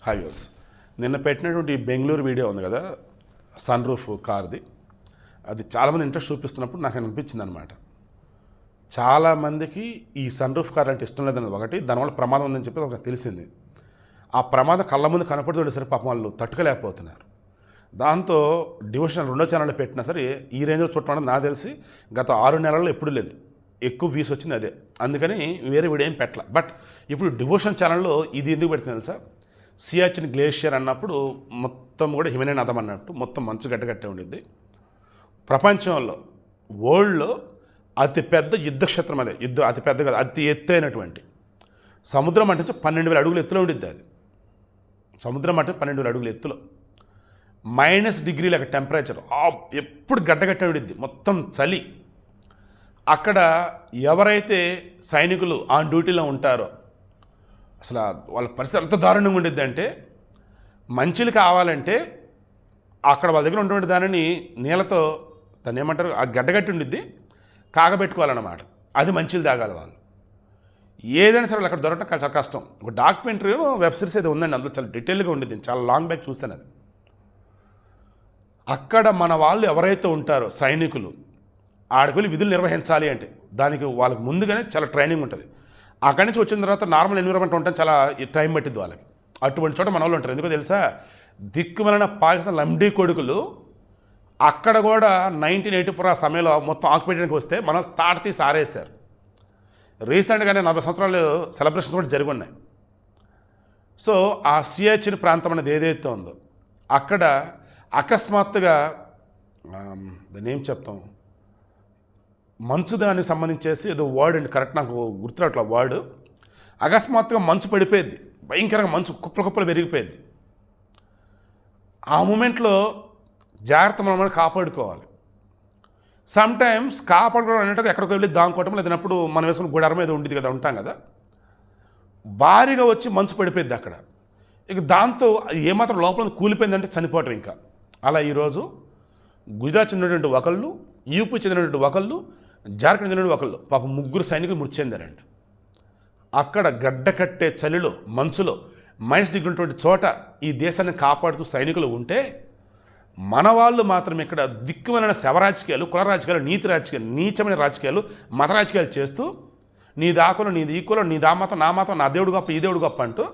Hi viewers, నిన్న పెట్టినటువంటి Bengaluru video ఉంది కదా, సన్ రూఫ్ కార్ది. అది చాలామంది ఇంట్రెస్ట్ చూపిస్తున్నప్పుడు నాకు అనిపించింది అనమాట. చాలామందికి ఈ సన్ రూఫ్ కార్ అంటే ఇష్టం లేదన్నది ఒకటి, దానివల్ల ప్రమాదం ఉందని చెప్పి నాకు తెలిసింది. ఆ ప్రమాదం కళ్ళ ముందు కనపడుతుండే సరే పాపం వాళ్ళు తట్టుకోలేకపోతున్నారు. దాంతో డివోషన్ 2వ ఛానల్లో పెట్టినా సరే ఈ రేంజ్లో చూడటం అనేది నాకు తెలిసి గత 6 నెలల్లో ఎప్పుడూ లేదు. ఎక్కువ వ్యూస్ వచ్చింది అదే, అందుకని వేరే వీడియో ఏం పెట్టాల. బట్ ఇప్పుడు డివోషన్ ఛానల్లో ఇది ఎందుకు పెడుతుంది తెలుసా? సియాచిన్ గ్లేషియర్ అన్నప్పుడు మొత్తం కూడా హిమనీయ నదం అన్నట్టు మొత్తం మంచు గడ్డగట్టే ఉండిద్ది. ప్రపంచంలో వరల్డ్లో అతిపెద్ద యుద్ధక్షేత్రం అదే. అతి పెద్ద కాదు, అతి ఎత్తైనటువంటి సముద్రం అంటే 12,000 అడుగుల ఎత్తులో ఉండిద్ది. అది సముద్రం అంటే 12,000 అడుగుల ఎత్తులో -డిగ్రీల టెంపరేచర్ ఎప్పుడు గడ్డగట్టే ఉండిద్ది, మొత్తం చలి. అక్కడ ఎవరైతే సైనికులు ఆన్ డ్యూటీలో ఉంటారో అసలు వాళ్ళ పరిస్థితి ఎంత దారుణంగా ఉండిద్ది అంటే, మంచిలు కావాలంటే అక్కడ వాళ్ళ దగ్గర ఉన్నటువంటి దానిని నీళ్ళతో దాన్ని ఏమంటారు, ఆ గడ్డగట్టి ఉండిద్ది, కాగబెట్టుకోవాలన్నమాట. అది మంచిలు తాగాలి వాళ్ళు. ఏదైనా సరే వాళ్ళు అక్కడ దొరకడం చాలా కష్టం. ఒక డాక్యుమెంటరీ వెబ్ సిరీస్ అయితే ఉందండి, అందులో చాలా డీటెయిల్గా ఉండిద్ది. చాలా లాంగ్ బ్యాక్ చూస్తాను అది. అక్కడ మన వాళ్ళు ఎవరైతే ఉంటారో సైనికులు ఆడికి వెళ్ళి విధులు నిర్వహించాలి అంటే దానికి వాళ్ళకి ముందుగానే చాలా ట్రైనింగ్ ఉంటుంది. అక్కడి నుంచి వచ్చిన తర్వాత నార్మల్ ఎన్విరాన్మెంట్ ఉంటుంది, చాలా టైం పట్టిద్ది వాళ్ళకి. అటువంటి చోట మన వాళ్ళు ఉంటారు. ఎందుకో తెలుసా? దిక్కుమలన పాకిస్తాన్ లంబడీ కొడుకులు అక్కడ కూడా 1984 ఆ సమయంలో మొత్తం ఆక్యుపేషన్కి వస్తే మనం తాట తీసి ఆరేశారు. రీసెంట్గానే 40 సంవత్సరాలు సెలబ్రేషన్స్ కూడా జరిగి ఉన్నాయి. సో ఆ సియాచిన్ ప్రాంతం అనేది ఏదైతే ఉందో అక్కడ అకస్మాత్తుగా దాన్ని ఏం చెప్తాం, మంచు దానికి సంబంధించేసి ఏదో వర్డ్ అండి, కరెక్ట్ నాకు గుర్తురాట్లా వర్డ్. అకస్మాత్తుగా మంచు పడిపోయింది, భయంకరంగా మంచు కుప్పలు పెరిగిపోయింది. ఆ మూమెంట్లో జాగ్రత్త మనం కాపాడుకోవాలి. సమ్ టైమ్స్ కాపాడుకోవడం అనేటప్పుడు ఎక్కడికి వెళ్ళి దాంకోవటం లేదన్నప్పుడు మనం వేసుకున్న గుడారం మీద ఉండేది కదా, ఉంటాం కదా, భారీగా వచ్చి మంచు పడిపోయింది అక్కడ. ఇక దాంతో ఏమాత్రం లోపల కూలిపోయిందంటే చనిపోవటం. ఇంకా అలా ఈరోజు గుజరాత్ చెందినటువంటి ఒకళ్ళు, యూపీ చెందినటువంటి ఒకళ్ళు, జార్ఖండ్ చెందినటువంటి ఒకళ్ళు, పాపం 3 సైనికులు మృతి చెందారండి. అక్కడ గడ్డ కట్టే చలిలో మంచులో -డిగ్రీ ఉన్నటువంటి చోట ఈ దేశాన్ని కాపాడుతూ సైనికులు ఉంటే, మన వాళ్ళు మాత్రం ఇక్కడ దిక్కువలన శవ రాజకీయాలు, కుల రాజకీయాలు, నీతి రాజకీయాలు, నీచమైన రాజకీయాలు, మత రాజకీయాలు చేస్తూ నీ దాకులు నీది ఈకులో, నీ దా మతం నా మతం, నా దేవుడు గొప్ప ఈ దేవుడు గొప్ప అంటూ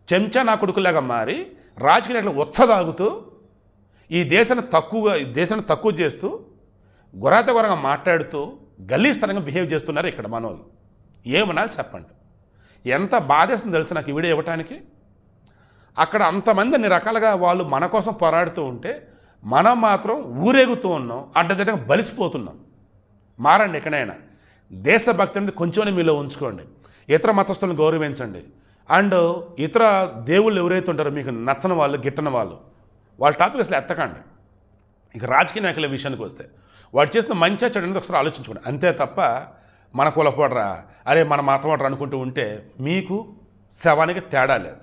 చెంచా నా కొడుకులాగా మారి రాజకీయాలు ఉచ్చదాగుతూ ఈ దేశాన్ని తక్కువ చేస్తూ గొర్రంగా మాట్లాడుతూ గల్లీస్తనంగా బిహేవ్ చేస్తున్నారు ఇక్కడ మన వాళ్ళు. ఏమనాలి చెప్పండి? ఎంత బాధేస్తుంది తెలుసు నాకు ఈ వీడియో ఇవ్వటానికి. అక్కడ అంతమంది అన్ని రకాలుగా వాళ్ళు మన కోసం పోరాడుతూ ఉంటే మనం మాత్రం ఊరేగుతూ ఉన్నాం, అడ్డదిడ్డంగా బలిసిపోతున్నాం. మారండి ఎక్కడైనా. దేశభక్తి అనేది కొంచెం మీలో ఉంచుకోండి. ఇతర మతస్థులను గౌరవించండి. అండ్ ఇతర దేవుళ్ళు ఎవరైతే ఉంటారో మీకు నచ్చని వాళ్ళు, గిట్టని వాళ్ళు, వాళ్ళ టాపిక్ అసలు ఎత్తకండి. ఇక రాజకీయ నాయకుల విషయానికి వస్తే వాడు చేసిన మంచి చెడు అనేది ఒకసారి ఆలోచించుకోండి. అంతే తప్ప మన కులపోడరా, అరే మన మతం అనుకుంటూ ఉంటే మీకు శవానికి తేడా లేదు.